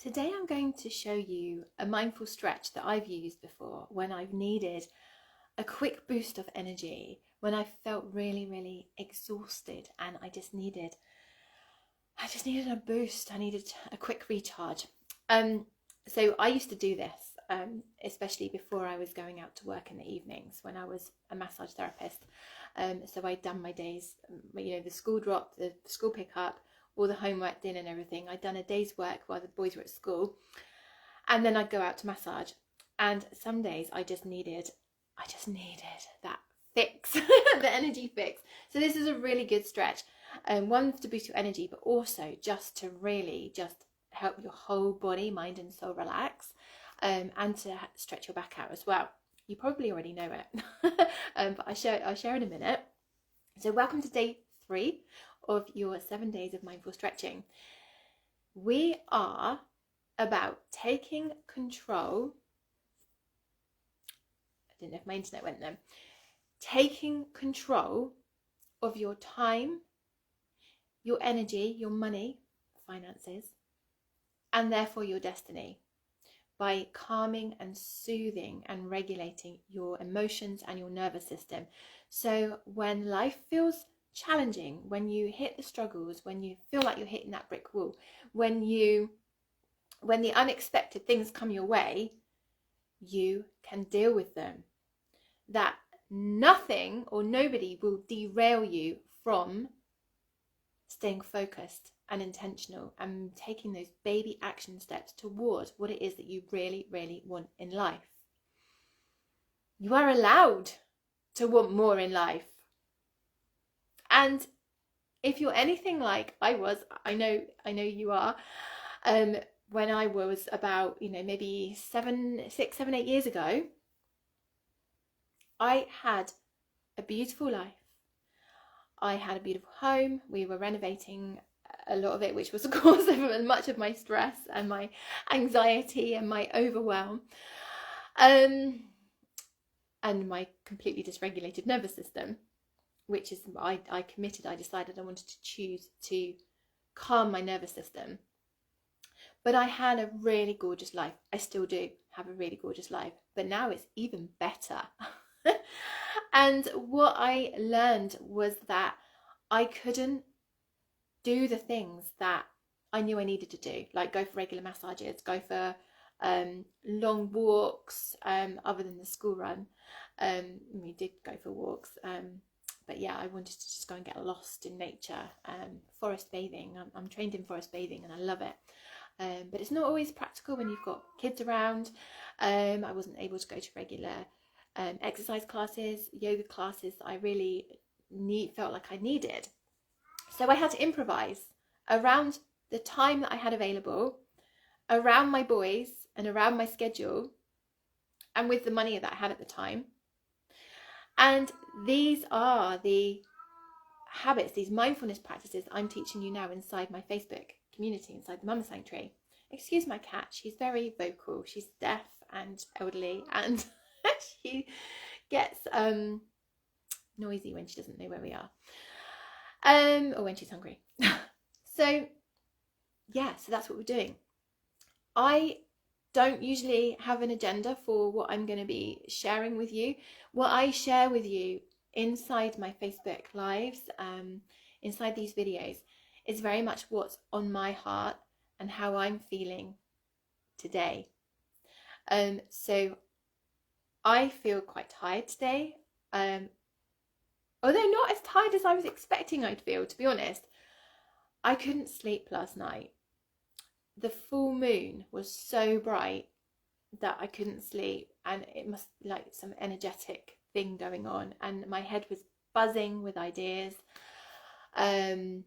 Today I'm going to show you a mindful stretch that I've used before when I've needed a quick boost of energy, when I felt really exhausted and I just needed a boost. I needed a quick recharge. So I used to do this, especially before I was going out to work in the evenings when I was a massage therapist. So I'd done my days, the school drop, the school pickup, all the homework, dinner and everything. I'd done a day's work while the boys were at school, and then I'd go out to massage. And some days I just needed that fix, the energy fix. So this is a really good stretch, one to boost your energy, but also just to really just help your whole body, mind and soul relax, and to stretch your back out as well. You probably already know it, but I'll share in a minute. So welcome to day 3 of your 7 days of mindful stretching. We are about taking control. I don't know if my internet went then. Taking control of your time, your energy, your money, finances, and therefore your destiny, by calming and soothing and regulating your emotions and your nervous system. So when life feels challenging, when you hit the struggles, when you feel like you're hitting that brick wall, when the unexpected things come your way, you can deal with them. That nothing or nobody will derail you from staying focused and intentional and taking those baby action steps towards what it is that you really want in life. You are allowed to want more in life. And if you're anything like I was, I know you are, when I was about, maybe 6, 7, 8 years ago, I had a beautiful life. I had a beautiful home. We were renovating a lot of it, which was of course much of my stress and my anxiety and my overwhelm, and my completely dysregulated nervous system, which is I decided I wanted to choose to calm my nervous system. But I had a really gorgeous life. I still do have a really gorgeous life, but now it's even better. And what I learned was that I couldn't do the things that I knew I needed to do, like go for regular massages, go for long walks, other than the school run. We did go for walks, but yeah, I wanted to just go and get lost in nature. Forest bathing, I'm trained in forest bathing and I love it, but it's not always practical when you've got kids around. I wasn't able to go to regular exercise classes, yoga classes that I really felt like I needed. So I had to improvise around the time that I had available, around my boys and around my schedule, and with the money that I had at the time. And these are the habits, these mindfulness practices I'm teaching you now inside my Facebook community, inside the Mama Sanctuary. Excuse my cat, she's very vocal. She's deaf and elderly, and she gets noisy when she doesn't know where we are, or when she's hungry. So that's what we're doing. I don't usually have an agenda for what I'm going to be sharing with you. What I share with you inside my Facebook lives, inside these videos, is very much what's on my heart and how I'm feeling today. So I feel quite tired today, although not as tired as I was expecting I'd feel, to be honest. I couldn't sleep last night. The full moon was so bright that I couldn't sleep, and it must be like some energetic thing going on, and my head was buzzing with ideas. I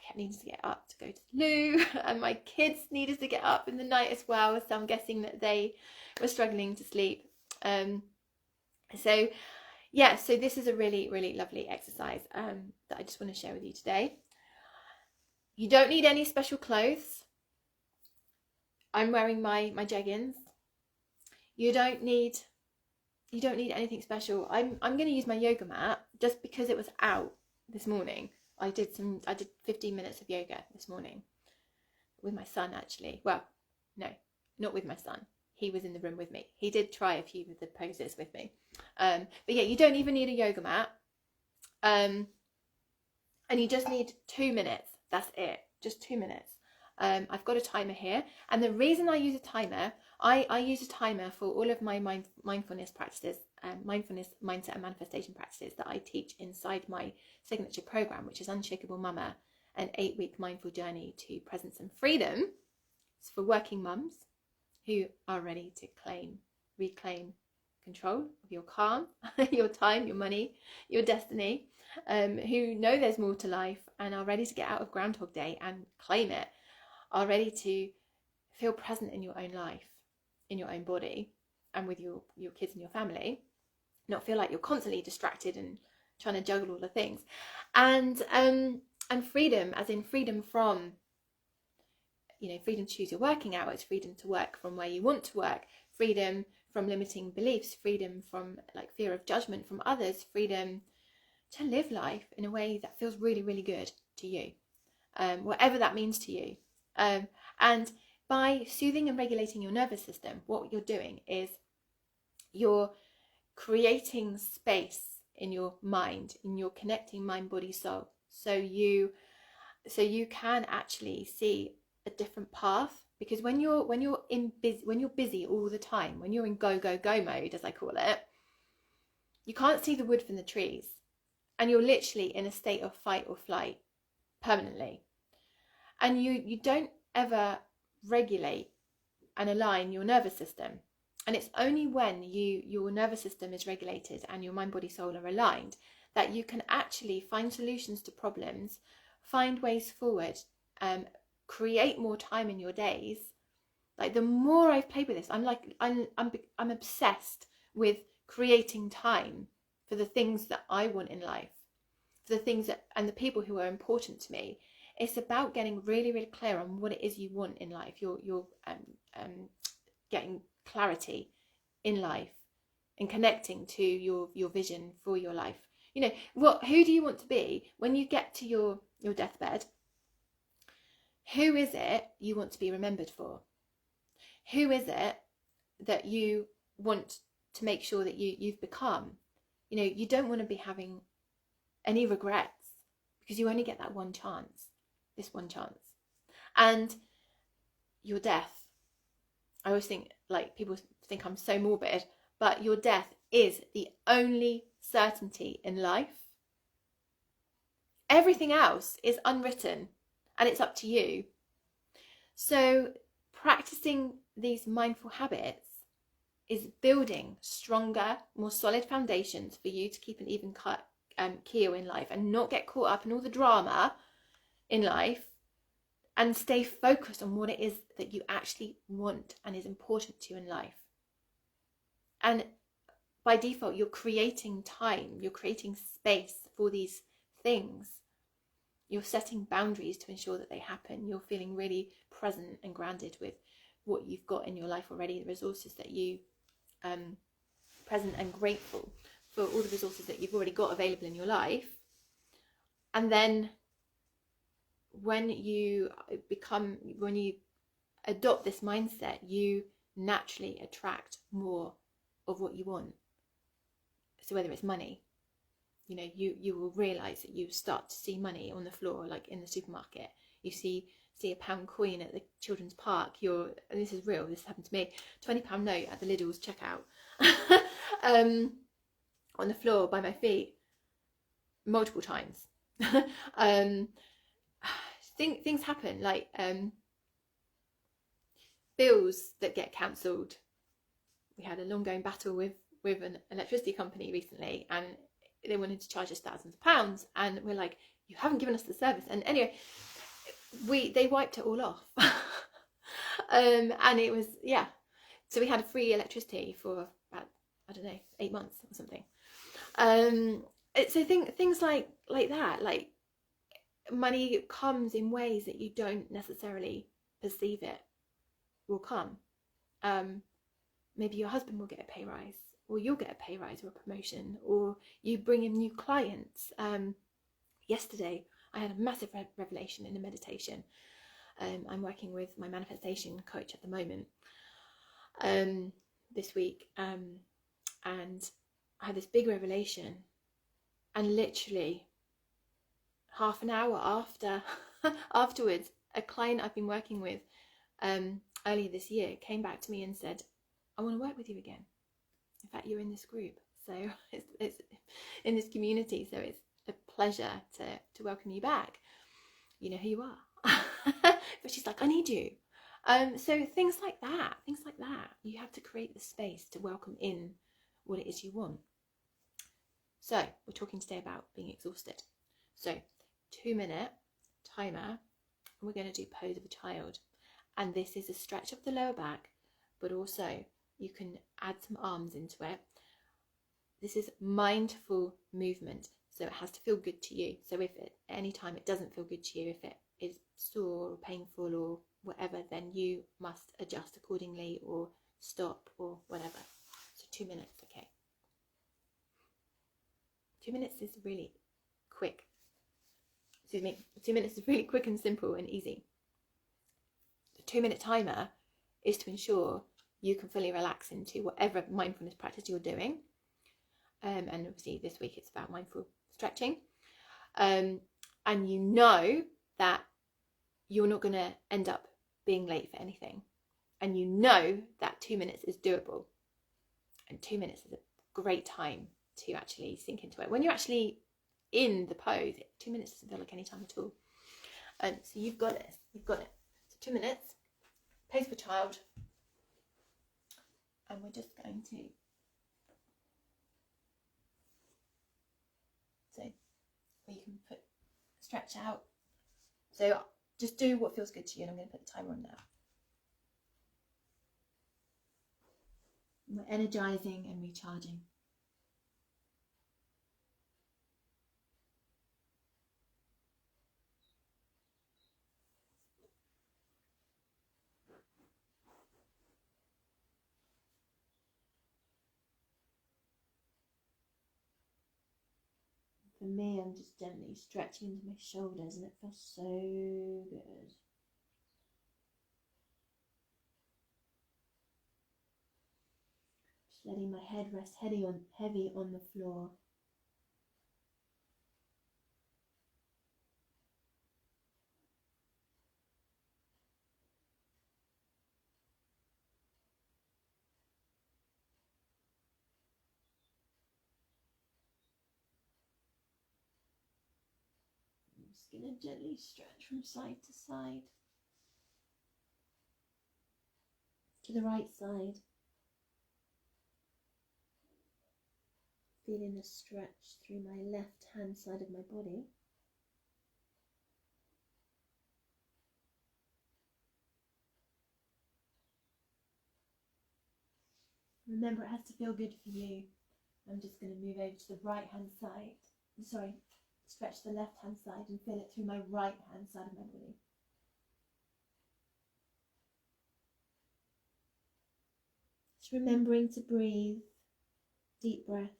kept needing to get up to go to the loo, and my kids needed to get up in the night as well, so I'm guessing that they were struggling to sleep. So this is a really lovely exercise that I just want to share with you today. You don't need any special clothes. I'm wearing my jeggings. You don't need anything special. I'm going to use my yoga mat just because it was out this morning. I did 15 minutes of yoga this morning. with my son, actually. Well, no, not with my son. He was in the room with me. He did try a few of the poses with me. But yeah, you don't even need a yoga mat. And you just need 2 minutes. That's it. Just 2 minutes. I've got a timer here. And the reason I use a timer, I use a timer for all of my mindfulness practices, mindfulness, mindset and manifestation practices that I teach inside my signature program, which is Unshakable Mama, an 8-week mindful journey to presence and freedom. It's for working mums who are ready to reclaim control of your calm, your time, your money, your destiny, who know there's more to life and are ready to get out of Groundhog Day and claim it, are ready to feel present in your own life, in your own body, and with your kids and your family, not feel like you're constantly distracted and trying to juggle all the things. And freedom, as in freedom from, freedom to choose your working hours, freedom to work from where you want to work, freedom from limiting beliefs, freedom from fear of judgment from others, freedom to live life in a way that feels really, really good to you, whatever that means to you. And by soothing and regulating your nervous system, what you're doing is you're creating space in your mind, and you're connecting mind, body, soul. So you can actually see a different path. Because when you're busy all the time, when you're in go mode, as I call it, you can't see the wood from the trees, and you're literally in a state of fight or flight permanently. And you don't ever regulate and align your nervous system. And it's only when your nervous system is regulated and your mind, body, soul are aligned that you can actually find solutions to problems, find ways forward, create more time in your days. Like, the more I've played with this, I'm obsessed with creating time for the things that I want in life, for the things that, and the people who are important to me. It's about getting really, really clear on what it is you want in life. You're getting clarity in life and connecting to your vision for your life. Who do you want to be when you get to your deathbed? Who is it you want to be remembered for? Who is it that you want to make sure that you've become? You don't want to be having any regrets, because you only get that one chance, this one chance. And your death, I always think, people think I'm so morbid, but your death is the only certainty in life. Everything else is unwritten, and it's up to you. So practicing these mindful habits is building stronger, more solid foundations for you to keep an even keel in life and not get caught up in all the drama in life, and stay focused on what it is that you actually want and is important to you in life. And by default, you're creating time, you're creating space for these things. You're setting boundaries to ensure that they happen. You're feeling really present and grounded with what you've got in your life already, the resources that you, present and grateful for all the resources that you've already got available in your life. And then when you adopt this mindset, you naturally attract more of what you want. So whether it's money, you will realize that you start to see money on the floor, like in the supermarket. You see a pound coin at the children's park. And this is real, this happened to me, £20 note at the Lidl's checkout on the floor by my feet multiple times. Things happen, like bills that get cancelled. We had a long going battle with an electricity company recently, and they wanted to charge us thousands of pounds, and we're like, you haven't given us the service. And anyway, they wiped it all off. And it was, so we had free electricity for about, 8 months or something. So things like that, like money comes in ways that you don't necessarily perceive it will come. Maybe your husband will get a pay rise, or you'll get a pay rise or a promotion, or you bring in new clients. Yesterday I had a massive revelation in a meditation. I'm working with my manifestation coach at the moment this week, and I had this big revelation, and literally half an hour afterwards, a client I've been working with earlier this year came back to me and said, I want to work with you again. In fact, you're in this group, so it's in this community, so it's a pleasure to welcome you back. You know who you are. But she's like, I need you. So things like that, you have to create the space to welcome in what it is you want. So we're talking today about being exhausted. So 2-minute timer, and we're going to do pose of a child. And this is a stretch of the lower back, but also you can add some arms into it. This is mindful movement, so it has to feel good to you. So if at any time it doesn't feel good to you, if it is sore or painful or whatever, then you must adjust accordingly or stop or whatever. So 2 minutes, okay. 2 minutes is really quick. 2 minutes is really quick and simple and easy. The 2-minute timer is to ensure you can fully relax into whatever mindfulness practice you're doing. And obviously this week it's about mindful stretching. And you know that you're not going to end up being late for anything. And you know that 2 minutes is doable. And 2 minutes is a great time to actually sink into it. When you're actually in the pose, 2 minutes doesn't feel like any time at all. So you've got it. So 2 minutes, pose for child. And we're just going to, so you can stretch out. So just do what feels good to you, and I'm going to put the timer on now. We're energizing and recharging. For me, I'm just gently stretching into my shoulders, and it feels so good. Just letting my head rest heavy on the floor. I'm just going to gently stretch from side to side. To the right side. Feeling a stretch through my left hand side of my body. Remember, it has to feel good for you. I'm just going to move over to the right hand side. Stretch the left hand side and feel it through my right hand side of my body. Just remembering to breathe, deep breaths,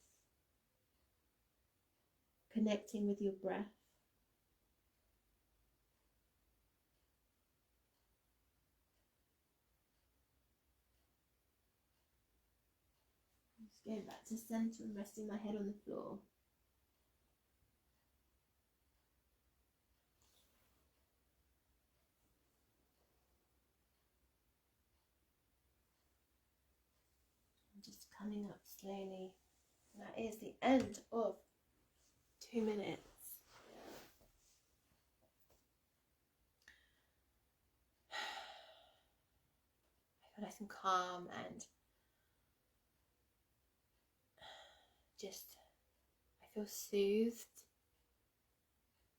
connecting with your breath. Just going back to center and resting my head on the floor. Just coming up slowly. That is the end of 2 minutes. I feel nice and calm, and just I feel soothed.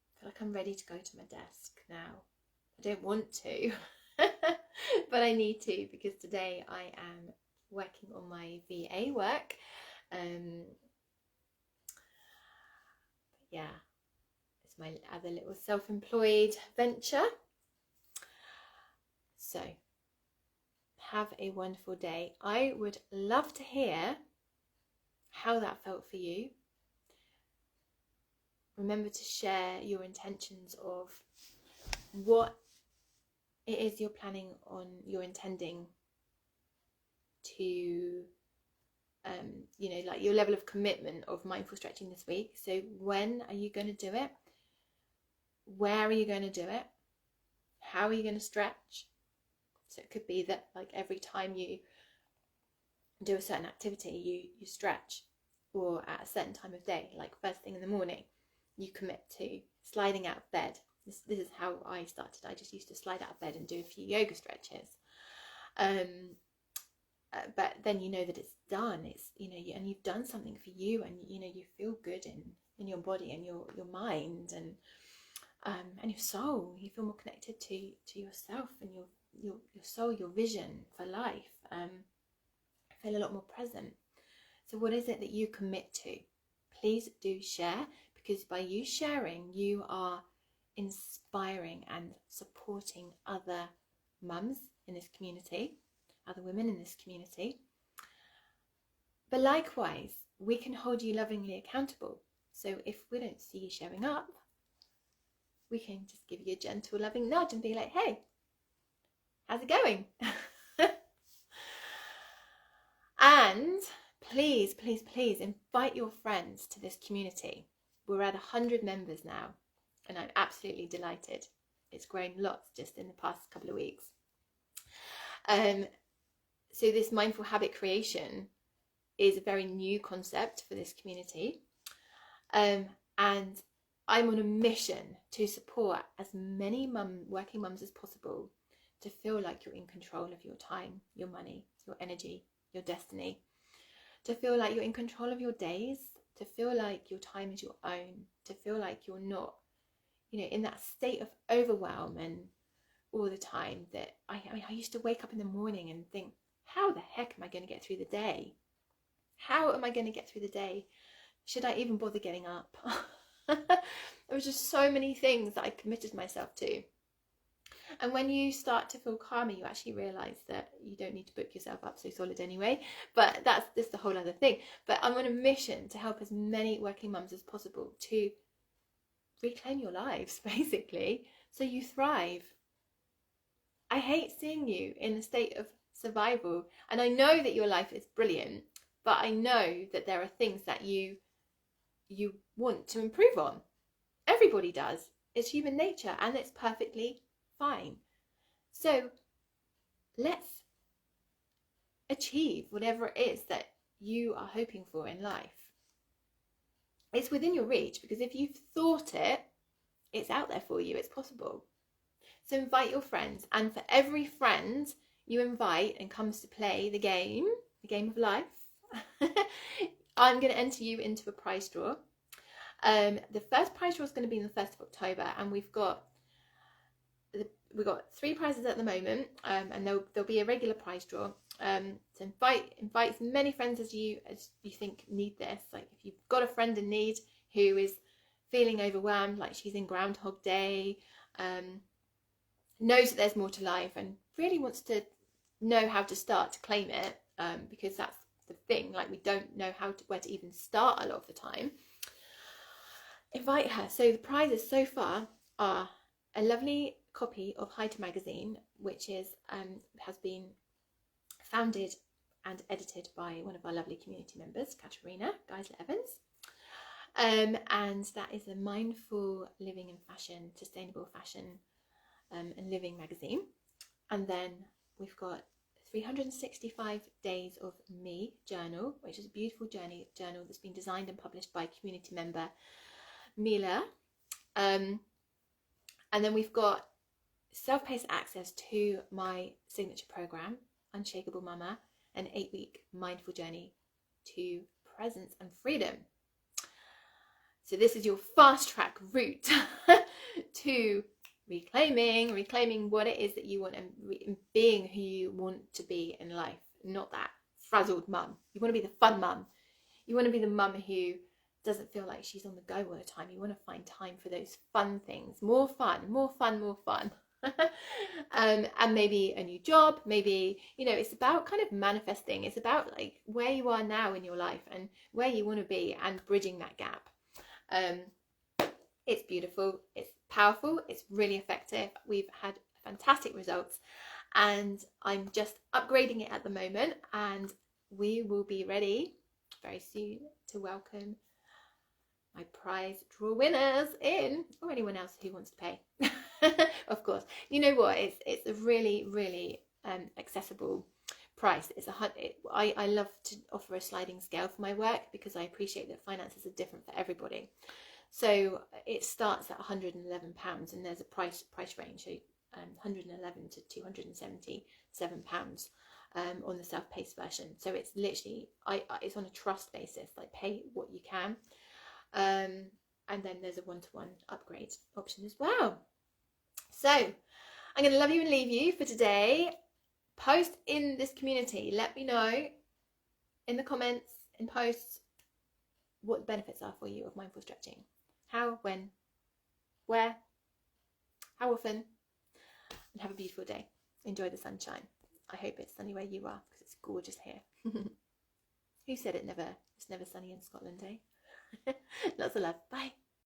I feel like I'm ready to go to my desk now. I don't want to, but I need to, because today I am working on my VA work. Yeah, it's my other little self-employed venture. So have a wonderful day. I would love to hear how that felt for you. Remember to share your intentions of what it is you're intending to, like your level of commitment of mindful stretching this week. So when are you going to do it? Where are you going to do it? How are you going to stretch? So it could be that like every time you do a certain activity, you stretch, or at a certain time of day, like first thing in the morning, you commit to sliding out of bed. This is how I started. I just used to slide out of bed and do a few yoga stretches. But then you know that it's done. It's, and you've done something for you, and you feel good in your body and your mind and your soul. You feel more connected to yourself and your soul, your vision for life. Feel a lot more present. So what is it that you commit to? Please do share, because by you sharing, you are inspiring and supporting other mums in this community, other women in this community. But likewise, we can hold you lovingly accountable. So if we don't see you showing up, we can just give you a gentle, loving nudge and be like, hey, how's it going? And please, please, please invite your friends to this community. We're at 100 members now, and I'm absolutely delighted. It's grown lots just in the past couple of weeks. So this mindful habit creation is a very new concept for this community. And I'm on a mission to support as many working mums as possible to feel like you're in control of your time, your money, your energy, your destiny, to feel like you're in control of your days, to feel like your time is your own, to feel like you're not, in that state of overwhelm and all the time that I used to wake up in the morning and think, how the heck am I going to get through the day? How am I going to get through the day? Should I even bother getting up? There was just so many things that I committed myself to. And when you start to feel calmer, you actually realise that you don't need to book yourself up so solid anyway. But that's just a whole other thing. But I'm on a mission to help as many working mums as possible to reclaim your lives, basically, so you thrive. I hate seeing you in a state of survival. And I know that your life is brilliant, but I know that there are things that you want to improve on. Everybody does. It's human nature, and it's perfectly fine. So let's achieve whatever it is that you are hoping for in life. It's within your reach, because if you've thought it, it's out there for you. It's possible. So invite your friends, and for every friend you invite and comes to play the game of life, I'm going to enter you into a prize draw. The first prize draw is going to be on the 1st of October, and we've got 3 prizes at the moment, and there'll be a regular prize draw. So invite as many friends as you think need this. Like if you've got a friend in need who is feeling overwhelmed, like she's in Groundhog Day, knows that there's more to life and really wants to know how to start to claim it, because that's the thing, like we don't know where to even start a lot of the time. Invite her. So the prizes so far are a lovely copy of Hide magazine, which has been founded and edited by one of our lovely community members, Katerina Geisler-Evans. And that is a mindful living and fashion, sustainable fashion and living magazine. And then we've got 365 Days of Me journal, which is a beautiful journal that's been designed and published by community member Mila. And then we've got self-paced access to my signature program, Unshakable Mama, an 8-week mindful journey to presence and freedom. So this is your fast track route to reclaiming what it is that you want, and being who you want to be in life, not that frazzled mum. You want to be the fun mum. You want to be the mum who doesn't feel like she's on the go all the time. You want to find time for those fun things, more fun. And maybe a new job, maybe, it's about kind of manifesting. It's about like where you are now in your life and where you want to be and bridging that gap. It's beautiful, it's powerful, it's really effective. We've had fantastic results, and I'm just upgrading it at the moment, and we will be ready very soon to welcome my prize draw winners in, or anyone else who wants to pay. Of course, you know what, it's a really accessible price. I love to offer a sliding scale for my work because I appreciate that finances are different for everybody. So it starts at £111, and there's a price range, so 111 to £277 on the self-paced version. So it's literally, it's on a trust basis, like pay what you can. And then there's a one-to-one upgrade option as well. So I'm going to love you and leave you for today. Post in this community. Let me know in the comments, in posts, what the benefits are for you of mindful stretching. How, when, where, how often, and have a beautiful day. Enjoy the sunshine. I hope it's sunny where you are, because it's gorgeous here. Who said it's never sunny in Scotland, eh? Lots of love. Bye.